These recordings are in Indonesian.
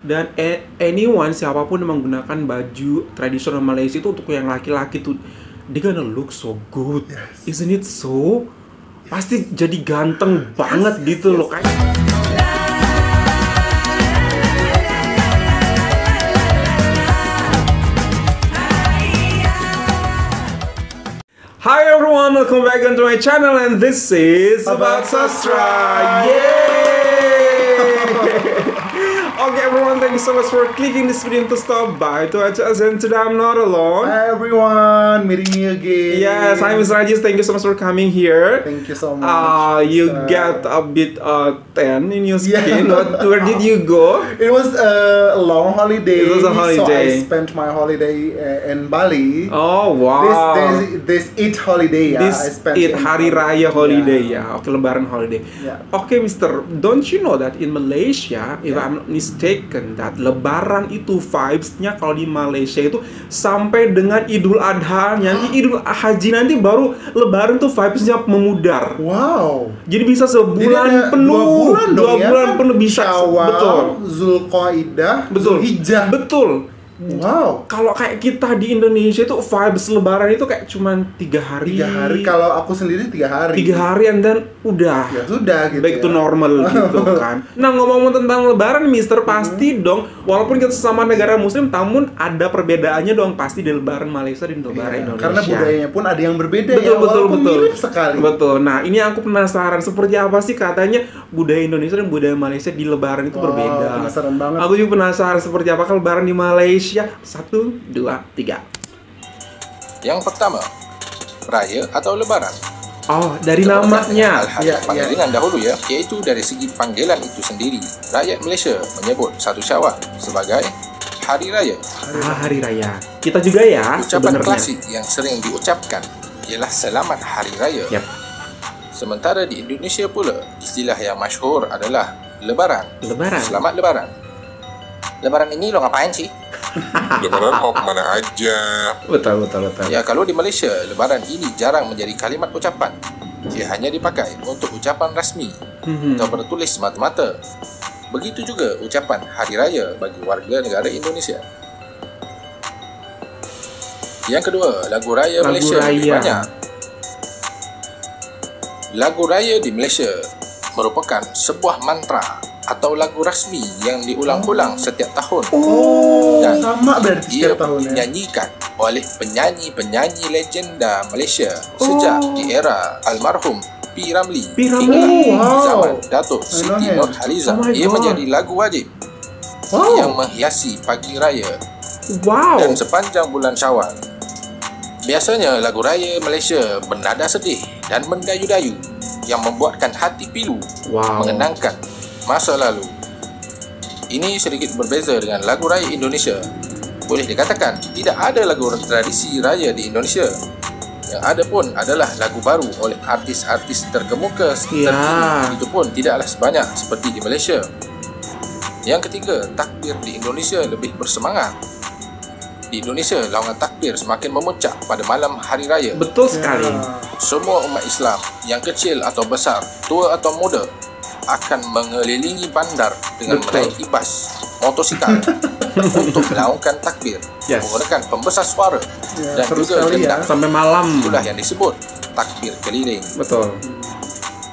Dan anyone siapapun yang menggunakan baju tradisional Malaysia itu untuk yang laki-laki tuh dia gonna look so good, isn't it so? Pasti jadi ganteng banget gitu loh kayak. Hi everyone, welcome back onto my channel and this is About Sastra. Yay! Okay everyone, thank you so much for clicking this video to stop by to watch us, and today I'm not alone. Hi everyone, meeting me again. Yes, hi Mr. Rajis, thank you so much for coming here. Thank you so much. You get a bit tan in your skin. Where did you go? It was a long holiday. It was a holiday. So I spent my holiday in Bali. Oh wow. This Eid holiday. This I spent Eid Hari Raya holiday, Yeah. ya. Oke, Lebaran holiday. Yeah. Oke, Mister, don't you know that in Malaysia, if I'm not mistaken, that Lebaran itu vibes-nya kalau di Malaysia itu sampai dengan Idul Adha, nanti Idul Haji nanti baru Lebaran tuh vibes-nya memudar. Wow. Jadi bisa sebulan penuh, 2 bulan penuh bisa. Syawal, Betul. Zulqaidah, Betul. Zulhijjah. Betul. Wow. Kalau kayak kita di Indonesia itu vibes Lebaran itu kayak cuman 3 hari. 3 hari. Kalau aku sendiri 3 hari. 3 harian dan udah. Ya sudah gitu. Back to ya. normal gitu kan. Nah, ngomong-ngomong tentang Lebaran, Mister, pasti dong, walaupun kita sesama negara Muslim, namun ada perbedaannya dong pasti di Lebaran Malaysia dan Lebaran Iya, Indonesia. karena budayanya pun ada yang berbeda. Betul, ya, betul, walaupun betul. mirip sekali. Betul. Nah, ini aku penasaran seperti apa sih katanya budaya Indonesia dan budaya Malaysia di Lebaran itu berbeda. Penasaran banget. Aku juga penasaran seperti apa Lebaran di Malaysia. 1, 2, 3. Yang pertama, Raya atau Lebaran. Oh, dari namanya. Iya, Panggilan dahulu ya, yaitu dari segi panggilan itu sendiri. Rakyat Malaysia menyebut 1 Syawal sebagai Hari Raya. Hari Raya. Kita juga ya Ucapan sebenarnya. klasik yang sering diucapkan ialah Selamat Hari Raya. Yap. Sementara di Indonesia pula, istilah yang masyhur adalah Lebaran. Lebaran. Selamat Lebaran. Lebaran ini lo ngapain sih? Lebaran mau kemana aja? Betul. Ya, kalau di Malaysia, Lebaran ini jarang menjadi kalimat ucapan. Ia hanya dipakai untuk ucapan rasmi atau bertulis semata-mata. Begitu juga ucapan Hari Raya bagi warga negara Indonesia. Yang kedua, lagu raya Lagu Malaysia lebih raya. banyak. Lagu raya di Malaysia merupakan sebuah mantra atau lagu rasmi yang diulang-ulang setiap tahun. Dan Sama berarti ia setiap tahun ya. dinyanyikan oleh penyanyi-penyanyi legenda Malaysia sejak di era almarhum P. Ramlee P. Ramlee. hingga di Wow. zaman Datuk Siti Memangnya? Nurhaliza. Oh my Ia God. menjadi lagu wajib yang menghiasi pagi raya Wow. dan sepanjang bulan Syawal. Biasanya lagu raya Malaysia bernada sedih dan mendayu-dayu yang membuatkan hati pilu, Wow. mengenangkan masa lalu. Ini sedikit berbeza dengan lagu raya Indonesia. Boleh dikatakan tidak ada lagu tradisi raya di Indonesia. Yang ada pun adalah lagu baru oleh artis-artis terkemuka terkini. Itu pun tidaklah sebanyak seperti di Malaysia. Yang ketiga, takbir di Indonesia lebih bersemangat. Di Indonesia, laungan takbir semakin memuncak pada malam hari raya. Betul sekali. Semua umat Islam, yang kecil atau besar, tua atau muda, akan mengelilingi bandar dengan Betul. menaiki bas, motosikal untuk melaungkan takbir, Yes. menggunakan pembesar suara Ya, dan seru juga sekali ya. rendang. Sampai malam. Itulah yang disebut takbir keliling. Betul.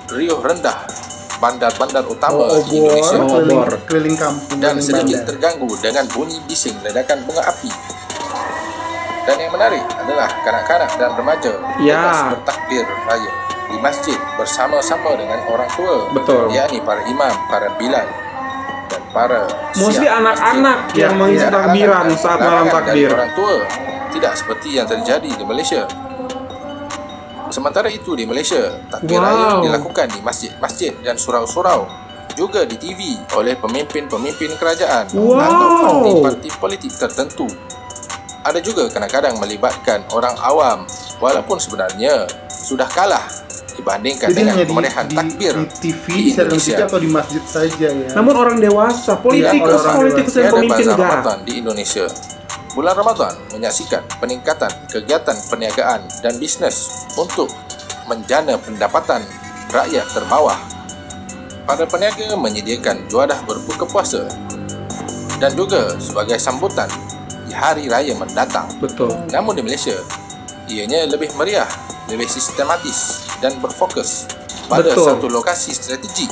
Riuh rendah bandar-bandar utama di Indonesia keliling kampung dan keliling sedikit bandar. terganggu dengan bunyi bising ledakan bunga api. Dan yang menarik adalah kanak-kanak dan remaja Ya. bebas bertakbir raya di masjid bersama-sama dengan orang tua, Betul. yakni para imam, para bilal dan para Mostly siap anak-anak masjid. yang mengisi Ya, takbiran halangan saat dan malam larangan dari takbir. orang tua tidak seperti yang terjadi di Malaysia. Sementara itu di Malaysia, takbir raya dilakukan di masjid-masjid dan surau-surau, juga di TV oleh pemimpin-pemimpin kerajaan atau parti-parti politik tertentu. Ada juga kadang-kadang melibatkan orang awam, walaupun sebenarnya sudah kalah dibandingkan Jadi dengan hanya pemerehan takbir di TV, di siaran TV Indonesia. atau di masjid saja ya. Namun orang dewasa, politikus orang dan Tiada pemimpin bazar negara. Ramadan di Indonesia. Bulan Ramadan menyaksikan peningkatan kegiatan perniagaan dan bisnes untuk menjana pendapatan rakyat terbawah. Para peniaga menyediakan juadah berbuka puasa dan juga sebagai sambutan di hari raya mendatang. Betul. Namun di Malaysia, ianya lebih meriah, lebih sistematis dan berfokus pada Betul. satu lokasi strategik.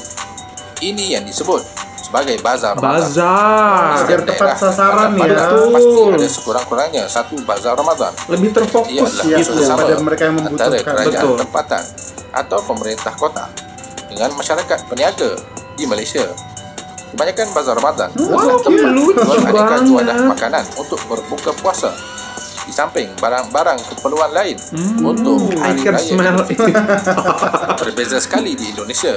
Ini yang disebut sebagai bazar Ramadan. Bazar. Biar tepat sasaran Pada ya. Betul. pasti ada sekurang-kurangnya satu bazar Ramadan. Lebih Ia terfokus adalah Iya, gitu. kerjasama pada mereka yang antara membutuhkan. kerajaan Betul. tempatan atau pemerintah kota dengan masyarakat peniaga di Malaysia. Kebanyakan bazar Ramadan adalah tempat lucu jual aneka banget. juadah makanan untuk berbuka puasa. Di samping barang-barang keperluan lain untuk I hari can raya smell Idul Fitri. it. Berbeza sekali di Indonesia.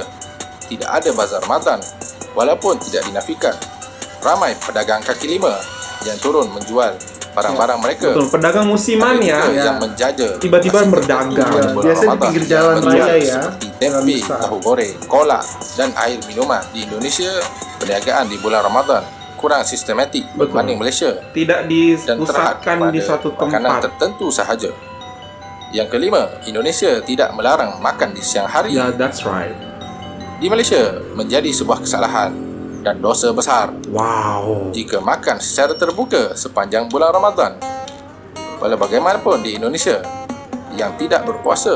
Tidak ada bazar Ramadan walaupun tidak dinafikan. Ramai pedagang kaki lima yang turun menjual barang-barang mereka. Betul, pedagang musiman Ada ya. juga yang menjaja Tiba-tiba nasi berdagang. tertentu di bulan Biasanya di Ramadan pinggir yang jalan menjual raya ya. seperti tempe, Jalan besar. tahu goreng, kolak dan air minuman. Di Indonesia, perniagaan di bulan Ramadan kurang sistematik Betul. berbanding Malaysia Tidak dan terhad dipusatkan di pada satu makanan tempat. tertentu sahaja. Yang kelima, Indonesia tidak melarang makan di siang hari. Ya, that's right. Di Malaysia menjadi sebuah kesalahan dan dosa besar Wow. jika makan secara terbuka sepanjang bulan Ramadan. Walau bagaimanapun di Indonesia yang tidak berpuasa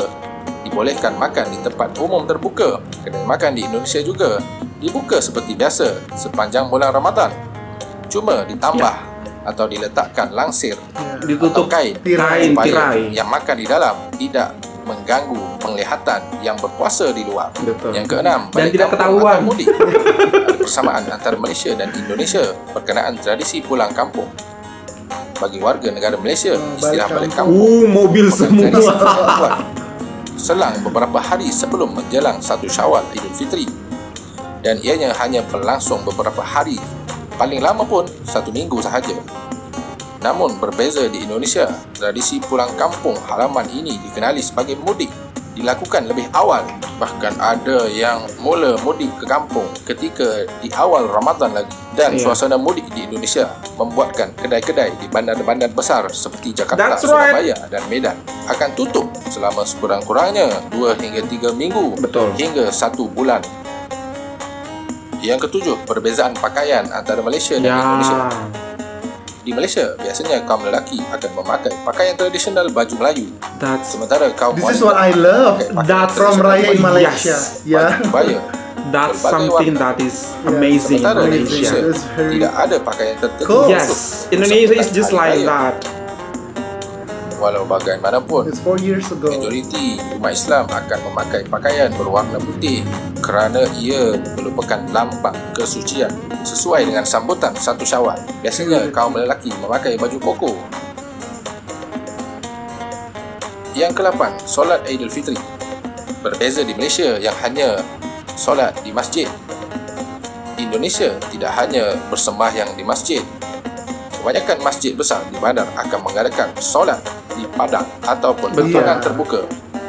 dibolehkan makan di tempat umum terbuka. Kedai makan di Indonesia juga dibuka seperti biasa sepanjang bulan Ramadan. Cuma ditambah atau diletakkan langsir Ditutup atau kain tirai. supaya Tirai. yang makan di dalam tidak mengganggu penglihatan yang berpuasa di luar. Betul. Yang keenam, Dan balik tidak kampung ketahuan. atau mudik. Ada persamaan antara Malaysia dan Indonesia berkenaan tradisi pulang kampung. Bagi warga negara Malaysia, istilah balik kampung Mobil merupakan tradisi semua. yang dibuat selang beberapa hari sebelum menjelang 1 Syawal Idul Fitri, dan ianya hanya berlangsung beberapa hari, paling lama pun 1 minggu sahaja. Namun berbeza di Indonesia, tradisi pulang kampung halaman ini dikenali sebagai mudik dilakukan lebih awal. Bahkan ada yang mula mudik ke kampung ketika di awal Ramadan lagi. Dan Iya. suasana mudik di Indonesia membuatkan kedai-kedai di bandar-bandar besar seperti Jakarta, That's right. Surabaya dan Medan akan tutup selama sekurang-kurangnya 2 hingga 3 minggu Betul. hingga 1 bulan. Yang ketujuh, perbezaan pakaian antara Malaysia dan Indonesia. Ya. Di Malaysia, biasanya kaum lelaki akan memakai pakaian tradisional baju Melayu, That's sementara kaum This is what I love. memakai pakaian That's From tradisional Raya in baju Malaysia. Ya. kebaya. that's Berbagai something warna. that is amazing in Sementara di Malaysia. Indonesia, It's very tidak ada pakaian tertentu. cool. Yes, Indonesia is just like Hari raya. that. Walau bagaimanapun, It's 4 years ago. majoriti umat Islam akan memakai pakaian berwarna putih kerana ia merupakan lambang kesucian sesuai dengan sambutan 1 Syawal. Biasanya kaum lelaki memakai baju koko. Yang ke-8, solat Aidil Fitri. Berbeza di Malaysia yang hanya solat di masjid. Di Indonesia tidak hanya bersembahyang di masjid. Kebanyakan masjid besar di bandar akan mengadakan solat di padang ataupun Betul. lapangan terbuka.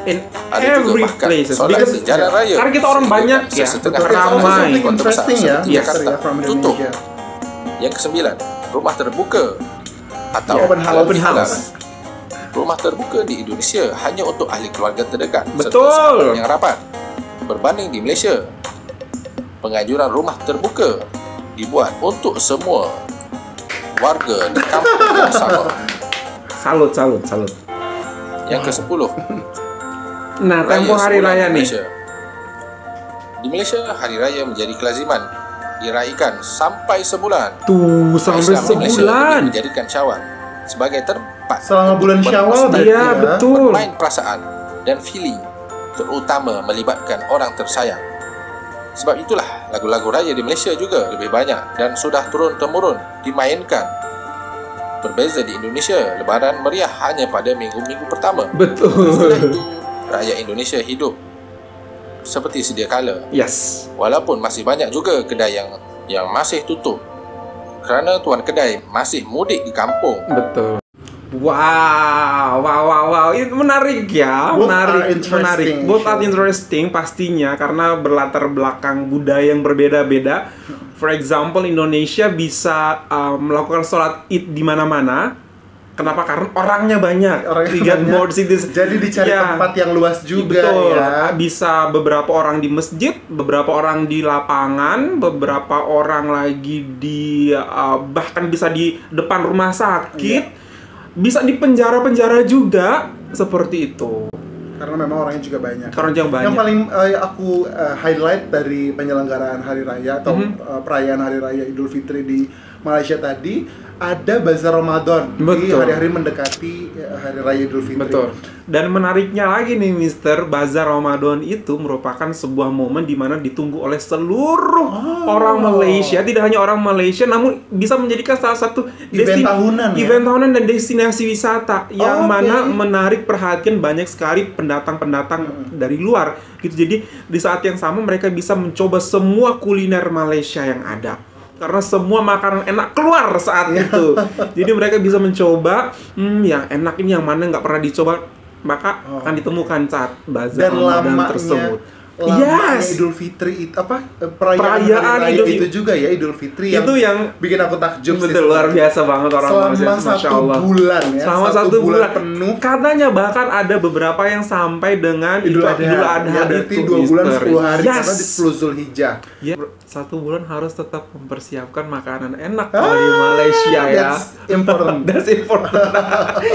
In Ada juga every bahkan places solat because di jalan raya. karena kita orang Sehingga banyak ya, sesetengah Betul. jalan ramai. raya Something kota besar interesting ya, seperti Yes. Jakarta Mister, ya, from tutup. Indonesia. Yang ke-9, rumah terbuka atau Open house. Open halal. house. Rumah terbuka di Indonesia hanya untuk ahli keluarga terdekat Betul. serta sahabat yang rapat. Berbanding di Malaysia, penganjuran rumah terbuka dibuat untuk semua warga di kampung yang sama. Salut, salut, salut. Yang ke-10, Nah, tempo hari sebulan raya di nih. Malaysia. Di Malaysia, hari raya menjadi kelaziman diraihkan sampai sebulan. Tuh, sampai Islam di Malaysia sebulan. lebih menjadikan Syawal sebagai tempat Selama untuk bulan Syawal berpesta, berarti Iya, ya. betul. bermain perasaan dan feeling, terutama melibatkan orang tersayang. Sebab itulah lagu-lagu raya di Malaysia juga lebih banyak dan sudah turun-temurun dimainkan. Berbeza di Indonesia, Lebaran meriah hanya pada minggu-minggu pertama. Setelah Betul. itu, rakyat Indonesia hidup seperti sedia kala. Yes. Walaupun masih banyak juga kedai yang masih tutup kerana tuan kedai masih mudik di kampung. Betul. Wow, wow, wow, wow. Ini menarik ya, Both menarik, are interesting, menarik. Both are sure. interesting pastinya karena berlatar belakang budaya yang berbeda-beda. For example, Indonesia bisa melakukan sholat Id di mana-mana, Kenapa? Karena orangnya banyak. Orangnya We get banyak. more cities. Jadi dicari Ya. tempat yang luas juga Betul. ya. Bisa beberapa orang di masjid, beberapa orang di lapangan, beberapa orang lagi di bahkan bisa di depan rumah sakit, bisa di penjara-penjara juga, seperti itu. Karena memang orangnya juga banyak. Karena yang banyak. Yang paling aku highlight dari penyelenggaraan Hari Raya atau perayaan Hari Raya Idul Fitri di Malaysia tadi, ada bazar Ramadan di Betul. hari-hari mendekati Hari Raya Idul Fitri. Betul. Dan menariknya lagi nih, Mister, bazar Ramadan itu merupakan sebuah momen di mana ditunggu oleh seluruh orang Malaysia, tidak hanya orang Malaysia, namun bisa menjadikan salah satu Event tahunan, ya? event tahunan dan destinasi wisata yang Oke. mana menarik perhatian banyak sekali pendatang-pendatang dari luar gitu. Jadi di saat yang sama mereka bisa mencoba semua kuliner Malaysia yang ada. Karena semua makanan enak keluar saat itu. Jadi mereka bisa mencoba yang enak ini yang mana nggak pernah dicoba, maka akan ditemukan saat bazar Dan Ramadan tersebut. lamanya Yes. Idul Fitri itu perayaan Perayaan Hari Raya Idul itu juga ya, Idul Fitri Itu yang bikin aku takjub sih. betul luar biasa banget orang Malaysia, Selama Masya 1 Allah. bulan ya. Selama 1 bulan penuh. Katanya bahkan ada beberapa yang sampai dengan Idul Adha. Adha Ya, berarti 2 bulan 10 hari Yes. karena di 10 Zulhijjah. Ya, 1 bulan harus tetap mempersiapkan makanan enak kalau di Malaysia ya. That's important. That's important.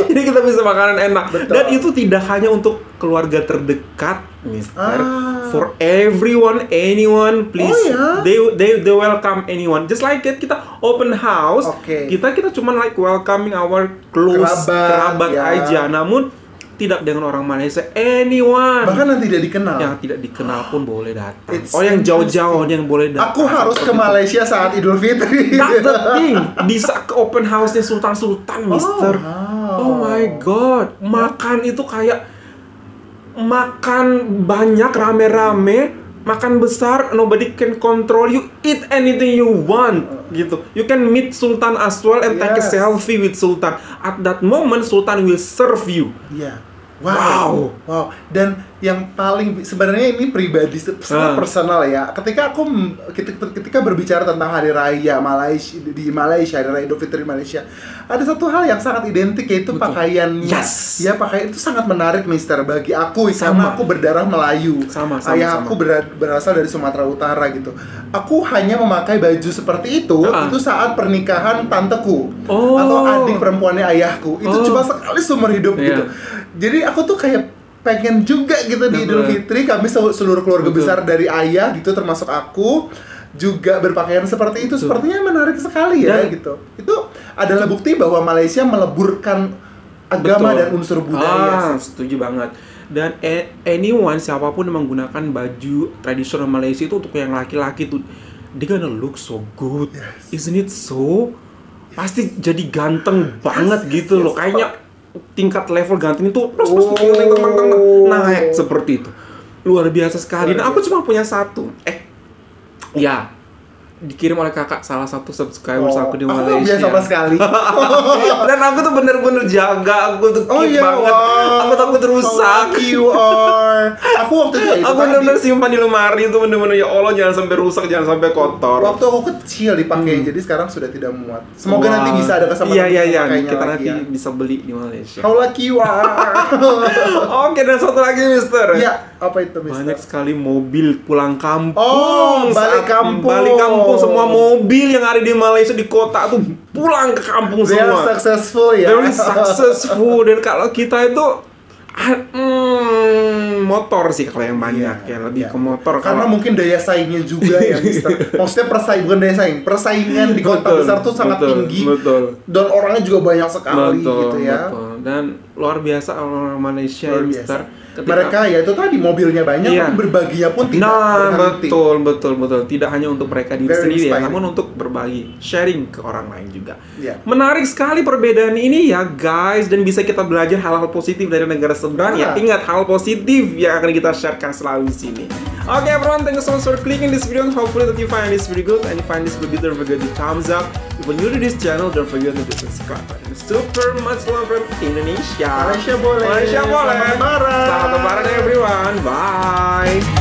Jadi kita bisa makanan enak. Betul. Dan itu tidak hanya untuk keluarga terdekat, Mister. Ah. For everyone, anyone, please. Oh, ya? They welcome anyone. Just like it, kita open house. Oke. Kita cuman like welcoming our close kerabat ya. aja. Namun tidak dengan orang Malaysia, anyone. Bahkan yang tidak dikenal. Yang tidak dikenal pun boleh datang. It's Yang jauh-jauh yang boleh datang. Aku harus ke Malaysia saat Idul Fitri. That's the thing. Bisa ke open house-nya Sultan-Sultan, Mister. wow. Oh my god. Makan itu kayak makan banyak rame-rame, makan besar, nobody can control you, eat anything you want gitu. You can meet Sultan as well and take a Yes. selfie with Sultan. At that moment Sultan will serve you. Iya. Wow. Wow. Dan yang paling sebenarnya ini pribadi sangat personal ya. Ketika berbicara tentang hari raya Malaysia di Malaysia, hari raya Idul Fitri Malaysia, ada satu hal yang sangat identik yaitu pakaiannya. Yes. Ya, pakaian itu sangat menarik, Mister, bagi aku karena aku berdarah Melayu. Sama. Ayah aku berasal dari Sumatera Utara gitu. Aku hanya memakai baju seperti itu saat pernikahan tanteku atau adik perempuannya ayahku. Itu cuma sekali seumur hidup gitu. Jadi aku tuh kayak pengen juga gitu di Idul Fitri, kami seluruh keluarga besar dari ayah gitu termasuk aku juga berpakaian seperti itu. Sepertinya menarik sekali ya gitu. Itu adalah bukti bahwa Malaysia meleburkan agama dan unsur budaya. Setuju banget. Dan anyone, siapapun yang menggunakan baju tradisional Malaysia itu untuk yang laki-laki tuh, dia gonna look so good. Isn't it so? Pasti jadi ganteng banget gitu loh. Kayaknya tingkat level ganteng itu naik seperti itu. Luar biasa sekali. Dan aku cuma punya satu. Dikirim oleh kakak salah satu subscribers aku di Malaysia. Aku biasa sama sekali. Dan aku tuh bener-bener jaga, aku tuh keep banget. Aku takut rusak. You are. Aku waktu itu Aku bener-bener simpan di lemari itu, bener-bener ya Allah, jangan sampai rusak, jangan sampai kotor. Waktu aku kecil dipakai, jadi sekarang sudah tidak muat. Semoga nanti bisa ada kesempatan Iya, memakainya kita lagi nanti ya. bisa beli di Malaysia. How lucky you are. Oke, dan satu lagi, Mister. Ya, apa itu, Mister? Banyak sekali mobil pulang kampung. Balik kampung. Balik kampung, semua mobil yang ada di Malaysia di kota tuh pulang ke kampung They are semua. successful ya. Very successful. Dan kalau kita itu motor sih kalau yang banyak ya, lebih ke motor. Karena mungkin daya saingnya juga ya, Mister. Maksudnya bukan daya saing, persaingan di kota besar tuh sangat tinggi. Dan orangnya juga banyak sekali gitu ya. Dan luar biasa orang Malaysia ya, Mister. Mereka ya itu tadi mobilnya banyak, tapi berbaginya pun tidak berhenti. Betul. Tidak hanya untuk mereka diri sendiri ya, namun untuk berbagi, sharing ke orang lain juga. Menarik sekali perbedaan ini ya, guys, dan bisa kita belajar hal-hal positif dari negara seberang ya. Ingat, hal positif yang akan kita sharekan selalu di sini. Okay, everyone, thank you so much for clicking this video, and hopefully that you find this video good, and you find this video, don't forget to thumbs up. If you're new to this channel, don't forget to subscribe. Super much love from Indonesia. Malaysia boleh. Selamat Lebaran. Lebaran everyone. Bye.